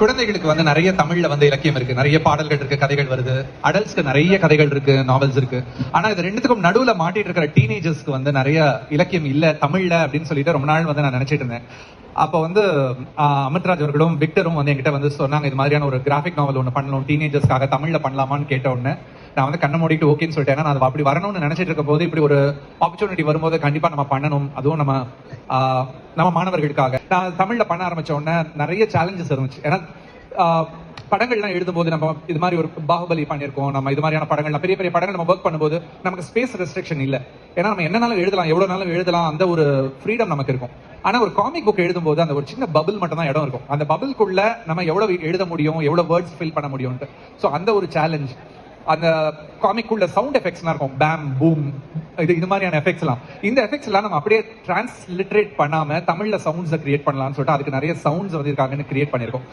குழந்தைகளுக்கு வந்து நிறைய தமிழ்ல வந்து இலக்கியம் இருக்கு, நிறைய பாடல்கள் இருக்கு, கதைகள் வருது. அடல்ட்ஸ்க்கு நிறைய கதைகள் இருக்கு, நாவல்ஸ் இருக்கு. ஆனா இது ரெண்டுத்துக்கும் நடுவுல மாட்டிட்டு இருக்கிற டீனேஜர்ஸ்க்கு வந்து நிறைய இலக்கியம் இல்ல தமிழ்ல அப்படின்னு சொல்லிட்டு ரொம்ப நாள் வந்து நான் நினைச்சிட்டு இருந்தேன். அப்ப வந்து அமித்ராஜ் அவர்களும் விக்டரும் வந்து என்கிட்ட வந்து சொன்னாங்க, இது மாதிரியான ஒரு கிராஃபிக் நாவல் ஒன்று பண்ணணும் டீனேஜர்ஸ்க்காக, தமிழ்ல பண்ணலாமான்னு கேட்ட உடனே நான் வந்து கண்ண மூடிட்டு ஓகேன்னு சொல்லிட்டேன். நான் அப்படி வரணும்னு நினைச்சிட்டு இருக்க போது இப்படி ஒரு ஆப்பர்ச்சுனிட்டி வரும்போது கண்டிப்பா நம்ம பண்ணணும், அதுவும் நம்ம மாணவர்களுக்காக. நான் தமிழ்ல பண்ண ஆரம்பிச்ச உடனே நிறைய சேலஞ்சஸ் இருந்துச்சு. ஏன்னா படங்கள்லாம் எழுதும் போது நம்ம இது மாதிரி ஒரு பாகுபலி பண்ணியிருக்கோம், நம்ம இது மாதிரியான படங்கள் பெரிய பெரிய படங்கள் நம்ம ஒர்க் பண்ணும்போது நமக்கு ஸ்பேஸ் ரெஸ்ட்ரிக்ஷன் இல்லை. ஏன்னா நம்ம என்னனாலும் எழுதலாம், எவ்வளவு நாளும் எழுதலாம், அந்த ஒரு ஃப்ரீடம் நமக்கு இருக்கும். ஆனா ஒரு காமிக் புக் எழுதும் போது அந்த ஒரு சின்ன பபிள் மட்டும் தான் இடம் இருக்கும். அந்த பபிள்குள்ள நம்ம எவ்வளவு எழுத முடியும், எவ்வளவு வேர்ட்ஸ் ஃபில் பண்ண முடியும். ஸோ அந்த ஒரு சேலஞ்ச். அந்த காமிக்குள்ள சவுண்ட் எஃபெக்ட்ஸ்லாம் இருக்கும், பேம் பூம் இது மாதிரியான எஃபெக்ட்ஸ்லாம். இந்த எஃபெக்ட்ஸ் எல்லாம் நம்ம அப்படியே டிரான்ஸ்லிட்ரேட் பண்ணாம தமிழ்ல சவுண்ட்ஸை கிரியேட் பண்ணலாம்னு சொல்லிட்டு அதுக்கு நிறைய சவுண்ட்ஸ் வந்து இருக்காங்கன்னு கிரியேட் பண்ணிருக்கோம்.